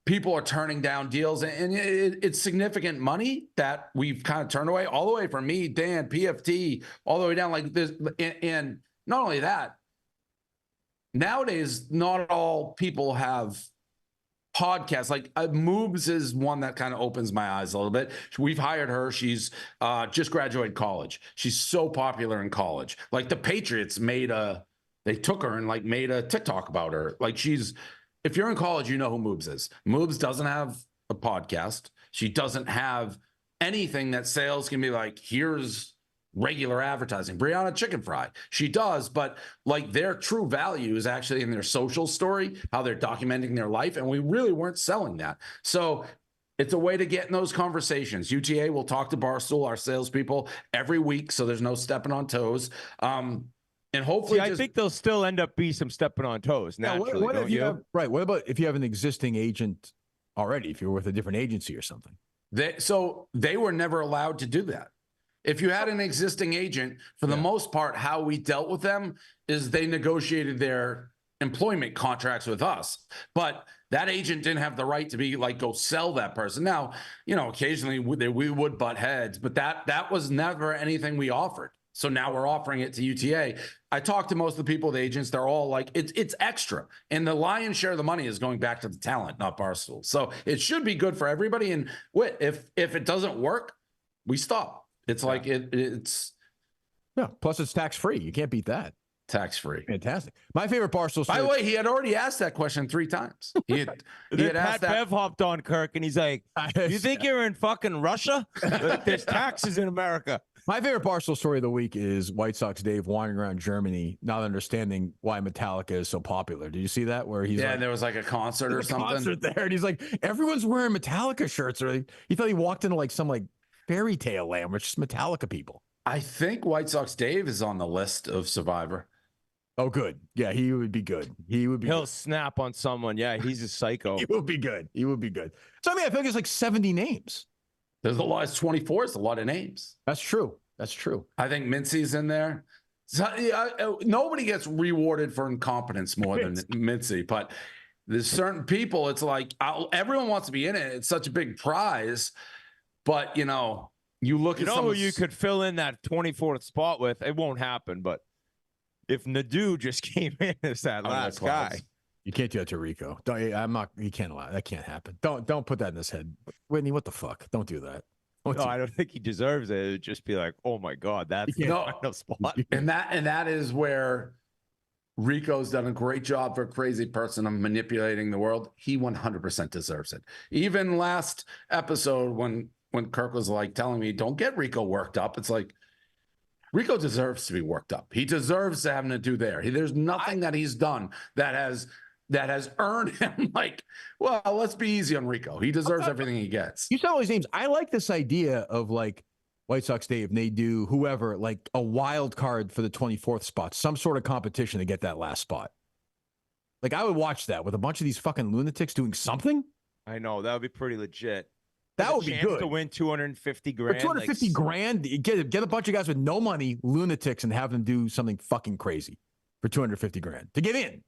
People are turning down deals, and it's significant money that we've kind of turned away, all the way from me, Dan, PFT, all the way down like this. And not only that, nowadays, not all people have podcasts. Moobs is one that kind of opens my eyes a little bit. We've hired her. She's just graduated college. She's so popular in college. The Patriots they took her and made a TikTok about her. If you're in college, you know who Moobs is. Moobs doesn't have a podcast. She doesn't have anything that sales can be here's regular advertising. Brianna Chicken Fry. She does, but their true value is actually in their social story, how they're documenting their life. And we really weren't selling that. So it's a way to get in those conversations. UTA will talk to Barstool, our salespeople, every week. So there's no stepping on toes. And hopefully, I think there'll still end up be some stepping on toes. Naturally, what if you have, right? What about if you have an existing agent already? If you're with a different agency or something, they were never allowed to do that. If you had an existing agent, for the most part, how we dealt with them is they negotiated their employment contracts with us, but that agent didn't have the right to be go sell that person. Now, occasionally we would butt heads, but that was never anything we offered. So now we're offering it to UTA. I talked to most of the people, the agents, they're all it's extra. And the lion's share of the money is going back to the talent, not Barstool. So it should be good for everybody. And if it doesn't work, we stop. It's it's. Yeah. Plus it's tax-free. You can't beat that. Tax-free. Fantastic. My favorite Barstool story. By the way, he had already asked that question 3 times. He had asked that. Bev hopped on Kirk and he's like, you think you're in fucking Russia? There's taxes in America. My favorite Barstool story of the week is White Sox Dave wandering around Germany, not understanding why Metallica is so popular. Did you see that? Where he's there was a concert or something. Concert there, and he's like, everyone's wearing Metallica shirts. Or he thought he walked into some fairy tale land, which is Metallica people. I think White Sox Dave is on the list of Survivor. Oh, good. Yeah, he would be good. He'll good. Snap on someone. Yeah, he's a psycho. He would be good. So I feel like it's 70 names. There's a lot. It's 24. It's a lot of names. That's true. I think Mintzy's in there. So, nobody gets rewarded for incompetence more than Mintzy, but There's certain people, it's like everyone wants to be in it. It's such a big prize. But, you look at who you could fill in that 24th spot with. It won't happen, but if Nadeau just came in as that last guy. You can't do that to Rico. You can't allow that. Can't happen. Don't put that in his head. Whitney, what the fuck? Don't do that. I don't think he deserves it. It'd just be like, oh my God, that's the final spot. And that is where Rico's done a great job for a crazy person of manipulating the world. He 100% deserves it. Even last episode when Kirk was like telling me, don't get Rico worked up. It's like, Rico deserves to be worked up. He deserves to have Nadeau there. There's nothing that he's done that has earned him like, well, let's be easy on Rico. He deserves everything he gets. You said all these names. I like this idea of like White Sox Dave, Nadeau, whoever, like a wild card for the 24th spot, some sort of competition to get that last spot. Like I would watch that with a bunch of these fucking lunatics doing something. I know that would be pretty legit. That would be good to win $250 grand. For $250 grand, get a bunch of guys with no money, lunatics, and have them do something fucking crazy for $250 grand to get in.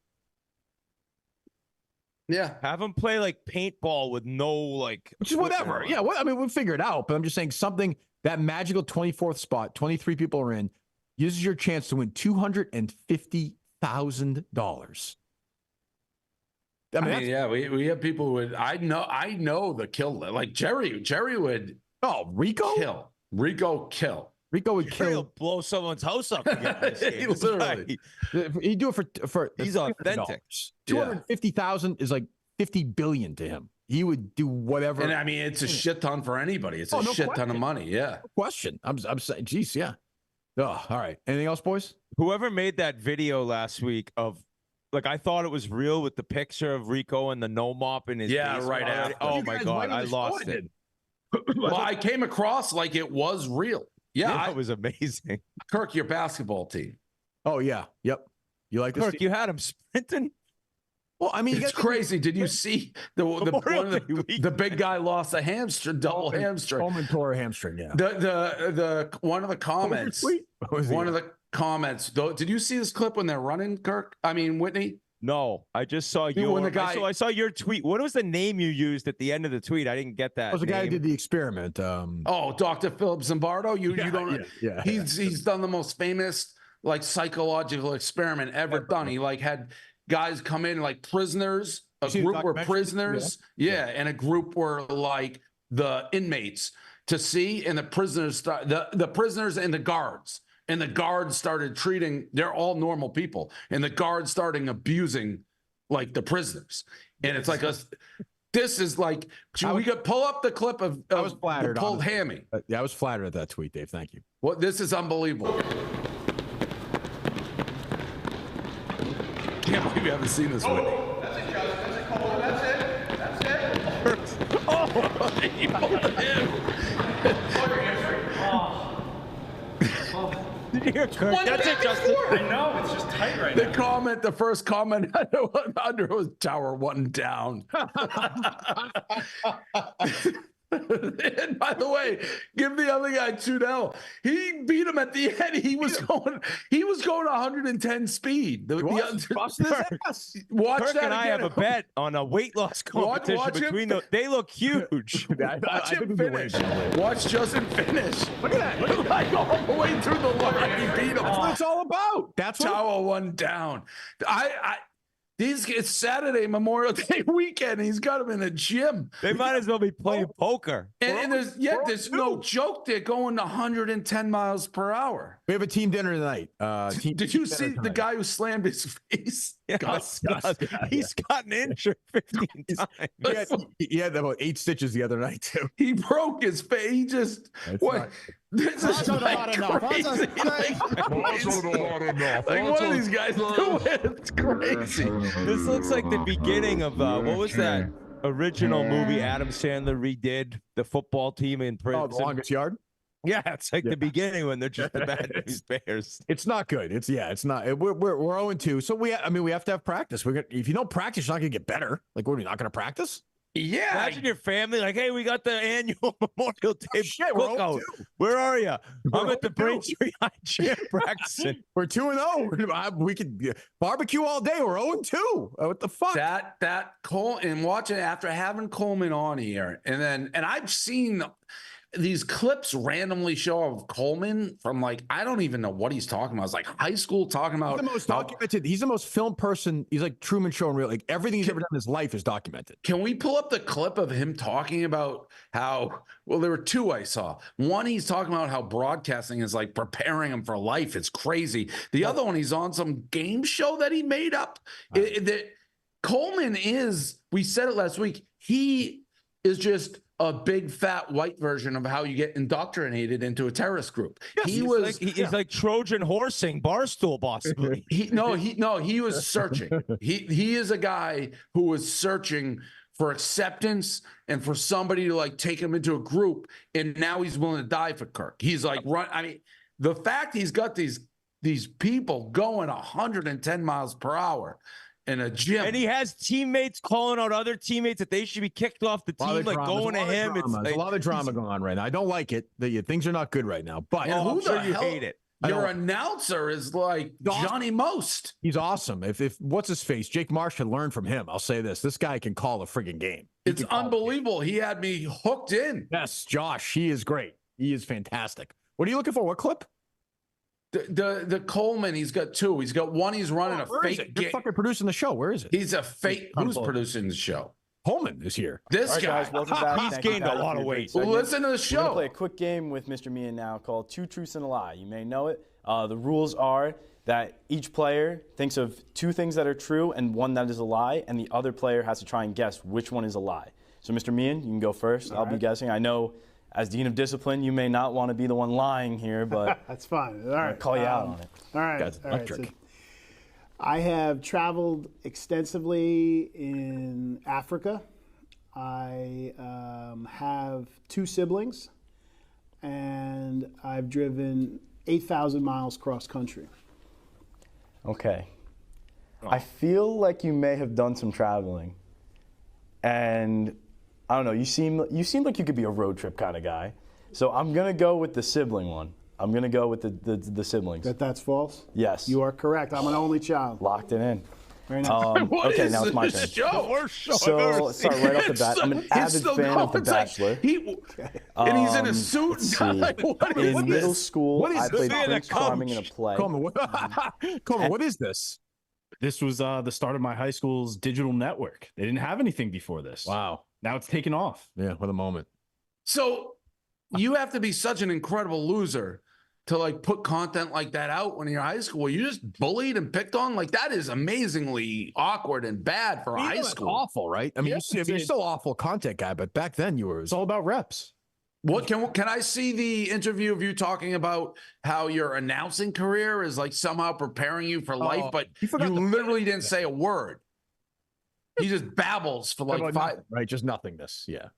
Yeah, have them play like paintball with no which is whatever. Yeah, we'll figure it out. But I'm just saying something that magical 24th spot, 23 people are in. This is your chance to win $250,000. I mean, yeah, we have people who would. I know the kill. Like Jerry would. Oh, Rico. Rico would kill. Blow someone's house up. To get this game. Literally, he'd do it for. He's authentic. 250,000 is like 50 billion to him. He would do whatever. And I mean, it's a shit ton for anybody. It's a shit ton of money. Yeah. No question. I'm saying, geez, yeah. Oh, all right. Anything else, boys? Whoever made that video last week of. Like, I thought it was real with the picture of Rico and the no mop in his right after. Oh, my God. I lost it. Well, I came across like it was real. Yeah, it was amazing. Kirk, your basketball team. Oh, yeah. Yep. You like this Kirk, you had him sprinting? Well, I mean, it's crazy. Did you see the big guy lost a hamstring, double hamstring? Coleman tore a hamstring, yeah. The one of the comments. One of the comments. Did you see this clip when they're running, Kirk? I mean, Whitney? No, I just saw I saw your tweet. What was the name you used at the end of the tweet? I didn't get that. It was the guy who did the experiment. Dr. Philip Zimbardo. You don't. Yeah. He's done the most famous psychological experiment ever done. He had guys come in like prisoners. A group were prisoners. Yeah, and a group were like the inmates to see, and the prisoners the prisoners and the guards. And the guards started they're all normal people. And the guards starting abusing like the prisoners. And it's like this is like, we could pull up the clip of I was flattered, the pulled hammy. Yeah, I was flattered at that tweet, Dave. Thank you. Well, this is unbelievable. Can't believe you haven't seen this one. That's it, Justin. That's it, Coleman. That's it. Oh, he pulled him. Did you hear Kirk? That's it, Justin. I know, it's just tight right now. The first comment under was Tower 1 down. And by the way, give the other guy 2-0. He beat him at the end. He was going 110 speed. Watch Kirk that and I have a bet on a weight loss competition between them. They look huge. Watch him finish. Watch Justin finish. Look at that. Look like all the way through the line. He beat him. That's what it's all about. That's what Tower 1 down. It's Saturday, Memorial Day weekend. He's got him in a gym. They might as well be playing poker. And there's no joke. They're going 110 miles per hour. We have a team dinner tonight. Did you see the guy who slammed his face? Yes, he's gotten injured 15 times. He had about 8 stitches the other night, too. He broke his face. He just this is like crazy. Like what are these guys doing? It's crazy. This looks like the beginning of what was that original movie Adam Sandler redid? The football team in prison. Oh, The Longest Yard? Yeah, it's like the beginning when they're just the bad news bears. It's not good. It's not. We're 0-2. So we have to have practice. If you don't practice, you're not gonna get better. Like, what are we not gonna practice? Yeah. Imagine your family like, hey, we got the annual Memorial Day Shit, we're cookout. 0-2. Where are you? We're I'm at the 0-2. Braintree High Chair practicing. We're 2-0. We could barbecue all day. We're 0-2. What the fuck? That Cole and watching after having Coleman on here, and I've seen these clips randomly show of Coleman from like I don't even know what he's talking about. It's like high school talking about He's the most documented. He's the most filmed person. He's like Truman Show in real. Like everything he's ever done in his life is documented. Can we pull up the clip of him talking about how? Well, there were two I saw. One, he's talking about how broadcasting is like preparing him for life. It's crazy. The other one, he's on some game show that he made up. That Coleman is. We said it last week. He is just a big fat white version of how you get indoctrinated into a terrorist group. Yes, he's like Trojan horsing Barstool, possibly. He was searching. He is a guy who was searching for acceptance and for somebody to like take him into a group, and now he's willing to die for Kirk. He's like I mean, the fact he's got these people going 110 miles per hour in a gym. And he has teammates calling out other teammates that they should be kicked off the team, like going to him. It's like, a lot of drama going on right now. I don't like it. Things are not good right now. But who the hell hate it? Your announcer is like Johnny Most. He's awesome. If what's his face? Jake Marsh should learn from him. I'll say this. This guy can call a friggin' game. It's unbelievable. He had me hooked in. Yes, Josh. He is great. He is fantastic. What are you looking for? What clip? The Coleman, he's got two. He's got one, he's running a fake game. You're fucking producing the show. Where is it? He's a fake. Who's producing the show? Coleman is here. This right, guy. Guys, welcome back. He's gained a lot of weight. Listen to the show. We're going to play a quick game with Mr. Meehan now called Two Truths and a Lie. You may know it. The rules are that each player thinks of two things that are true and one that is a lie, and the other player has to try and guess which one is a lie. So, Mr. Meehan, you can go first. I'll be guessing. I know as Dean of Discipline, you may not want to be the one lying here, but that's fine. All right. I'll call you out on it. All right. That's electric. So I have traveled extensively in Africa. I have two siblings, and I've driven 8,000 miles cross country. Okay. I feel like you may have done some traveling, and I don't know. You seem like you could be a road trip kind of guy. So I'm gonna go with the sibling one. I'm gonna go with the siblings. That's false? Yes. You are correct. I'm an only child. Locked it in. Very nice. Okay, now it's my turn. So let's start right off the bat. I'm an avid fan of The Bachelor. And he's in a suit. In middle school, I played Prince Charming in a play. Coleman, what is this? This was the start of my high school's digital network. They didn't have anything before this. Wow. Now it's taken off. Yeah, what a moment. So you have to be such an incredible loser to like put content like that out when you're high school. You just bullied and picked on. Like that is amazingly awkward and bad for high school. Awful, right? I mean, you're still awful content guy, but back then you were. It's all about reps. What can I see the interview of you talking about how your announcing career is like somehow preparing you for life, but you literally didn't say a word. He just babbles for like 5, right? Just nothingness. Yeah.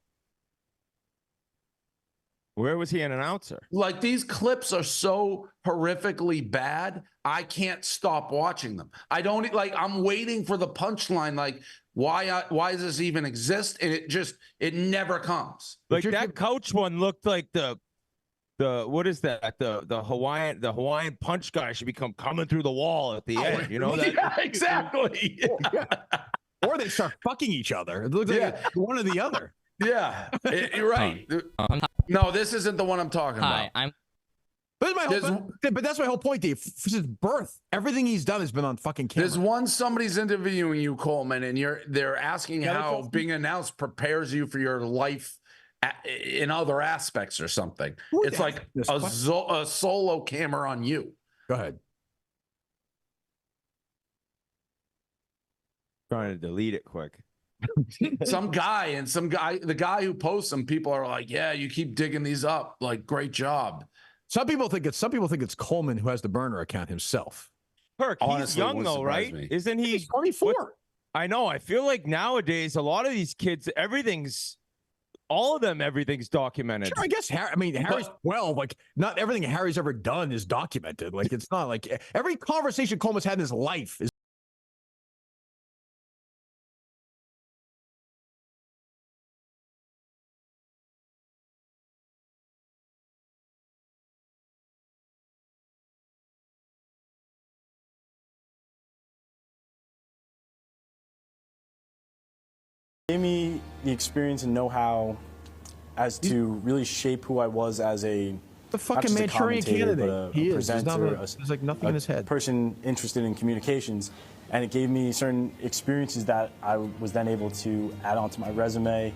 Where was he an announcer? Like these clips are so horrifically bad, I can't stop watching them. I don't like. I'm waiting for the punchline. Like, why does this even exist? And it never comes. Like that couch one looked like the what is that? The Hawaiian punch guy should become coming through the wall at the end. You know that? Yeah, exactly. Yeah. Or they start fucking each other. It looks like one or the other. Yeah, you're right. No, this isn't the one I'm talking about. But that's my whole point, Dave. Since birth, everything he's done has been on fucking camera. There's one somebody's interviewing you, Coleman, and they're asking how being announced prepares you for your life in other aspects or something. It's like a solo camera on you. Go ahead. Trying to delete it quick. The guy who posts them, people are like, yeah, you keep digging these up. Like, great job. Some people think it's Coleman who has the burner account himself. Kirk, he's young though, right? Isn't he? He's 24. I know. I feel like nowadays a lot of these kids, everything's documented. Sure, I guess Harry's 12. Like, not everything Harry's ever done is documented. Like, it's not like every conversation Coleman's had in his life is Gave me the experience and know-how as to really shape who I was as a the fucking Manchurian candidate. He is. Presenter, there's like nothing in his head. Person interested in communications, and it gave me certain experiences that I was then able to add onto my resume.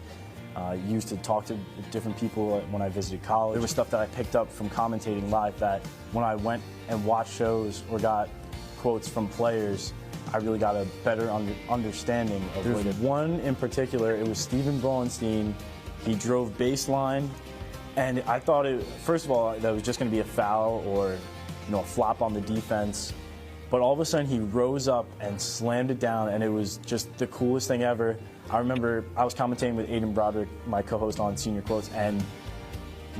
Used to talk to different people when I visited college. There was stuff that I picked up from commentating live that when I went and watched shows or got quotes from players, I really got a better understanding of what it. One in particular, it was Steven Bronstein. He drove baseline, and I thought first of all, that was just going to be a foul or a flop on the defense. But all of a sudden, he rose up and slammed it down, and it was just the coolest thing ever. I remember I was commentating with Aiden Broderick, my co-host on Senior Quotes, and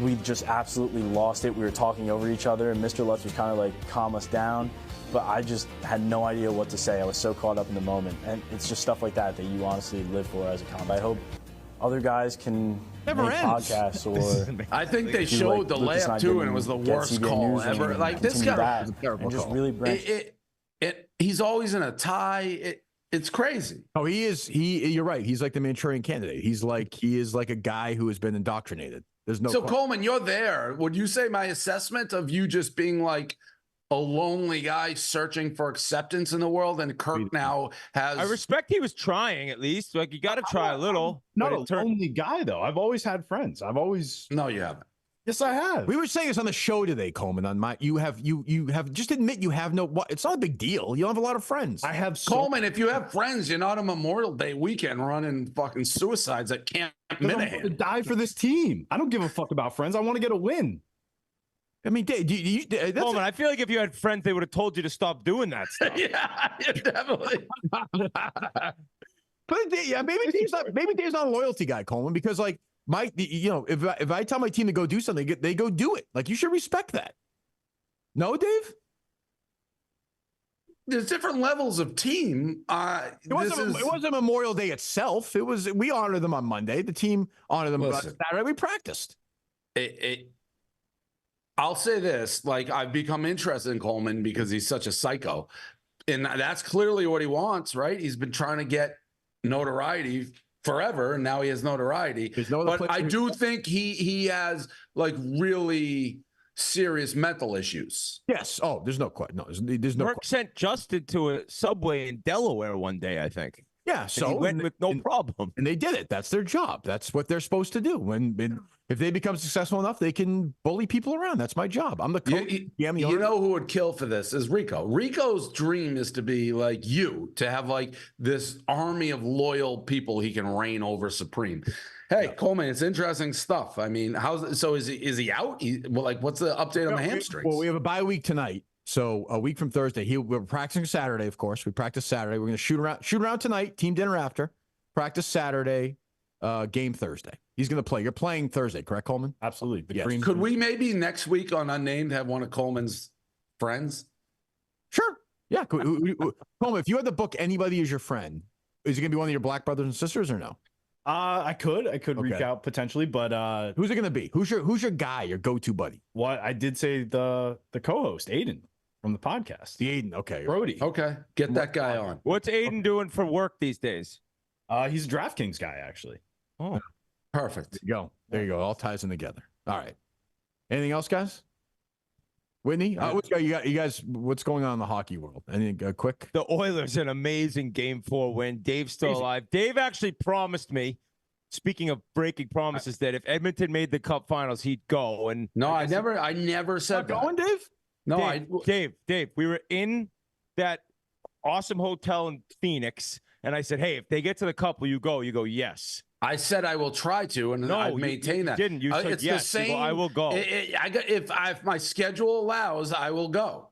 we just absolutely lost it. We were talking over each other, and Mr. Lutz was kind of like, calm us down. But I just had no idea what to say. I was so caught up in the moment. And it's just stuff like that you honestly live for as a comic. I hope other guys can make podcasts or... I think they showed the layup, too, and it was the worst call ever. Like, this guy... And just really branch. He's always in a tie. It's crazy. Oh, he is. You're right. He's like the Manchurian candidate. He is like a guy who has been indoctrinated. There's no. So Coleman, you're there. Would you say my assessment of you just being like a lonely guy searching for acceptance in the world, and Kirk now has? I respect he was trying at least. Like you got to try a little. Not a lonely guy though. I've always had friends. No, you haven't. Yes, I have. We were saying this on the show today, Coleman. You have just admit you have no. It's not a big deal. You don't have a lot of friends. I have Coleman. If you have friends, you're not a Memorial Day weekend running fucking suicides at Camp Minahan. I want to die for this team. I don't give a fuck about friends. I want to get a win. I mean, Coleman, I feel like if you had friends, they would have told you to stop doing that stuff. Yeah, definitely. But maybe Dave's not a loyalty guy, Coleman, because like. If I tell my team to go do something, they go do it. Like, you should respect that. No, Dave? There's different levels of team. It wasn't Memorial Day itself. We honored them on Monday. The team honored them on Saturday. We practiced. I'll say this, like, I've become interested in Coleman because he's such a psycho. And that's clearly what he wants, right? He's been trying to get notoriety forever, and now he has notoriety. But I do think he has like really serious mental issues. Yes. Oh, there's no question. No, there's no. Kirk sent Justin to a subway in Delaware one day, I think. Yeah. So he went with no problem, and they did it. That's their job. That's what they're supposed to do. If they become successful enough, they can bully people around. That's my job. I'm the coach. You know who would kill for this is Rico. Rico's dream is to be like you, to have like this army of loyal people he can reign over supreme. Hey, Coleman, it's interesting stuff. I mean, is he out? What's the update on the hamstrings? Well, we have a bye week tonight. So a week from Thursday, we're practicing Saturday, of course. We practice Saturday. We're going to shoot around tonight, team dinner after. Practice Saturday, game Thursday. He's going to play. You're playing Thursday, correct, Coleman? Absolutely. Yes. Could we maybe next week on Unnamed have one of Coleman's friends? Sure. Yeah. Coleman, if you had to book anybody as your friend, is it going to be one of your black brothers and sisters or no? I could reach out potentially, but who's it going to be? Who's your guy, your go-to buddy? What I did say the co-host, Aiden from the podcast. The Aiden, okay. Brody. Okay. Get that guy on. What's Aiden doing for work these days? He's a DraftKings guy, actually. Oh. Perfect. There you go. All ties in together. All right. Anything else, guys? Whitney, you guys, what's going on in the hockey world? Anything quick? The Oilers, an amazing Game 4 win. Dave's still alive. Dave actually promised me, speaking of breaking promises, that if Edmonton made the Cup Finals, he'd go. And no, I never said that. Going, Dave? No, Dave. We were in that awesome hotel in Phoenix, and I said, "Hey, if they get to the Cup, will you go?" You go, "Yes." I said I will try to, and I maintain that. Didn't you? Said it's yes. the same. You go, I will go. If my schedule allows, I will go.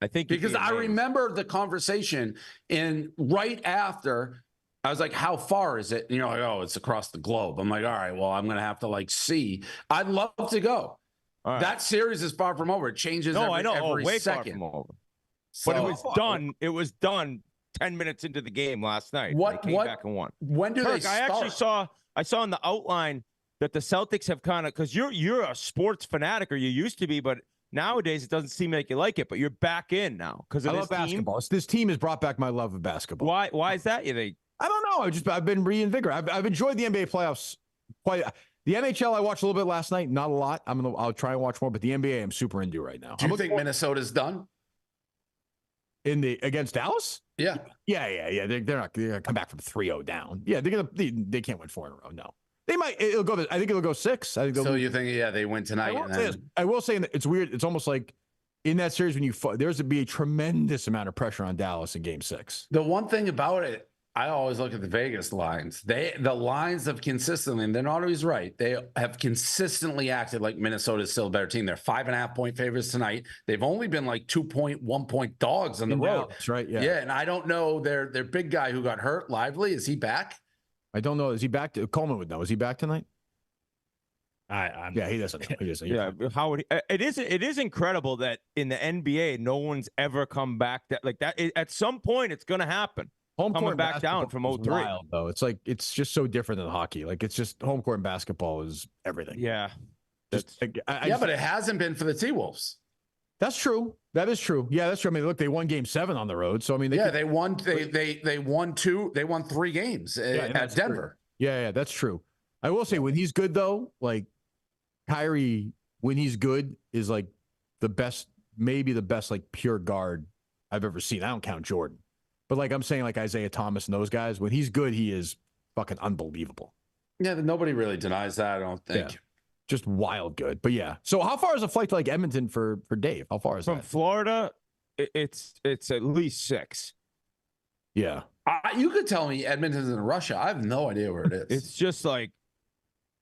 I think because I remember the conversation, and right after, I was like, "How far is it?" And you're like, "Oh, it's across the globe." I'm like, "All right, well, I'm gonna have to like see." I'd love to go. Right. That series is far from over. It changes. Every way second. Far from over. So, but it was done. It was done 10 minutes into the game last night. What? They came back and won. When do they start? I saw in the outline that the Celtics have kind of, because you're a sports fanatic, or you used to be, but nowadays it doesn't seem like you like it. But you're back in now because I love basketball. This team has brought back my love of basketball. Why is that? You think? I don't know. I've been reinvigorated. I've enjoyed the NBA playoffs quite. The NHL I watched a little bit last night, not a lot. I'll try and watch more, but the NBA I'm super into right now. Do you think Minnesota's done against Dallas? Yeah. They're not gonna come back from 3-0 down. Yeah, they can't win 4 in a row. No, they might. I think it'll go 6. I think. So you think they win tonight? I will say it's weird. It's almost like in that series when there's to be a tremendous amount of pressure on Dallas in Game 6. The one thing about it, I always look at the Vegas lines. The lines have consistently, and they're not always right. They have consistently acted like Minnesota's still a better team. They're 5.5-point favorites tonight. They've only been like 2.1-point dogs on the road. That's right. Yeah. Yeah, and I don't know their big guy who got hurt, Lively. Is he back? I don't know. Is he back? Coleman would know. Is he back tonight? Yeah, he doesn't know. He doesn't. Yeah, how would it is incredible that in the NBA no one's ever come back that. At some point it's going to happen. Home coming court back down from 03. Wild, though. It's just so different than hockey. Like it's just home court and basketball is everything. Yeah. But it hasn't been for the T-Wolves. That's true. That is true. Yeah, that's true. I mean, look, they won Game 7 on the road. So I mean, they won 3 games at Denver. Yeah, that's true. I will say when he's good though, like Kyrie, when he's good is like the best, maybe the best like pure guard I've ever seen. I don't count Jordan. But like I'm saying, like Isaiah Thomas and those guys, when he's good, he is fucking unbelievable. Yeah, nobody really denies that, I don't think. Yeah. Just wild good. But yeah. So how far is a flight to like Edmonton for Dave? How far is from that? Florida? It's at least 6. Yeah. You could tell me Edmonton's in Russia. I have no idea where it is. It's just like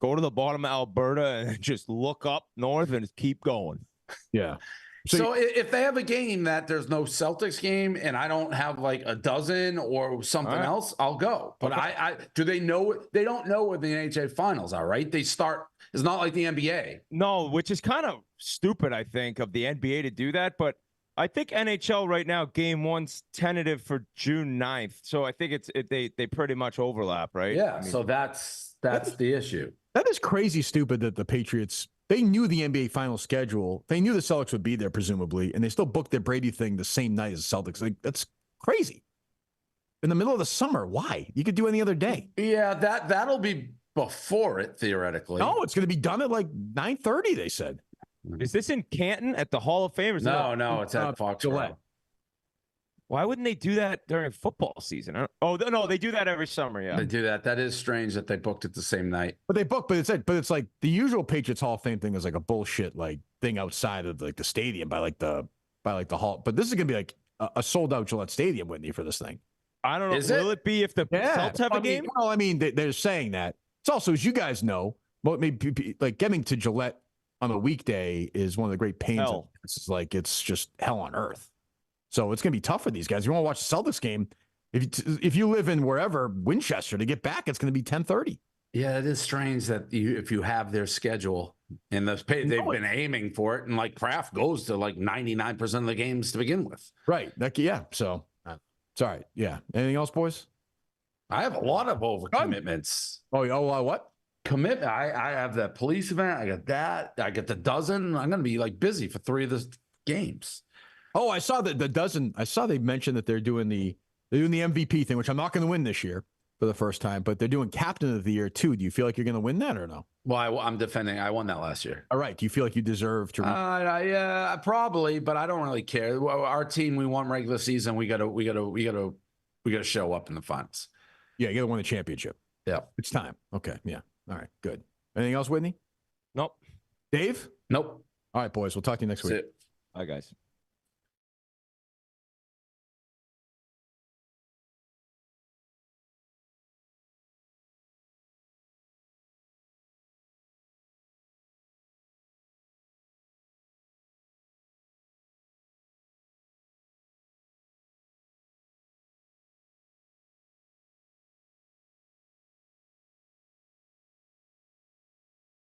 go to the bottom of Alberta and just look up north and keep going. Yeah. So if they have a game that there's no Celtics game and I don't have like a dozen or something else, I'll go. But do they know? They don't know where the NHL finals are, right? They start. It's not like the NBA. No, which is kind of stupid, I think, of the NBA to do that. But I think NHL right now, Game 1's tentative for June 9th. So I think they pretty much overlap, right? Yeah. I mean, so that's the issue. That is crazy stupid that the Patriots. They knew the NBA final schedule. They knew the Celtics would be there, presumably, and they still booked their Brady thing the same night as the Celtics. Like, that's crazy. In the middle of the summer, why? You could do any other day. Yeah, that'll be before it, theoretically. No, it's going to be done at like 9:30, they said. Is this in Canton at the Hall of Fame? No, it's at Foxborough. Why wouldn't they do that during football season? Oh, no, they do that every summer. Yeah, they do that. That is strange that they booked it the same night. But it's like the usual Patriots Hall of Fame thing is like a bullshit like thing outside of like the stadium by the hall. But this is gonna be like a sold out Gillette Stadium, Whitney, for this thing. I don't know. Will it be if the Celtics have a game? Well, I mean, they're saying that. It's also, as you guys know, maybe like getting to Gillette on a weekday is one of the great pains. It's just hell on earth. So it's going to be tough for these guys. You want to watch the Celtics game, if you live in wherever, Winchester, to get back, it's going to be 10:30. Yeah, it is strange that if you have their schedule and they've been aiming for it, and like Kraft goes to like 99% of the games to begin with. Right. Yeah. So it's all right. Yeah. Anything else, boys? I have a lot of overcommitments. What? Commitment. I have that police event. I got that. I get the dozen. I'm going to be like busy for 3 of the games. Oh, I saw the dozen. I saw they mentioned that they're doing the MVP thing, which I'm not going to win this year for the first time, but they're doing Captain of the Year too. Do you feel like you're going to win that or no? Well, I'm defending. I won that last year. All right. Do you feel like you deserve to? Yeah, probably, but I don't really care. Our team, we won regular season. We got to show up in the finals. Yeah, you got to win the championship. Yeah, it's time. Okay. Yeah. All right. Good. Anything else, Whitney? Nope. Dave? Nope. All right, boys. We'll talk to you next week. Bye, guys.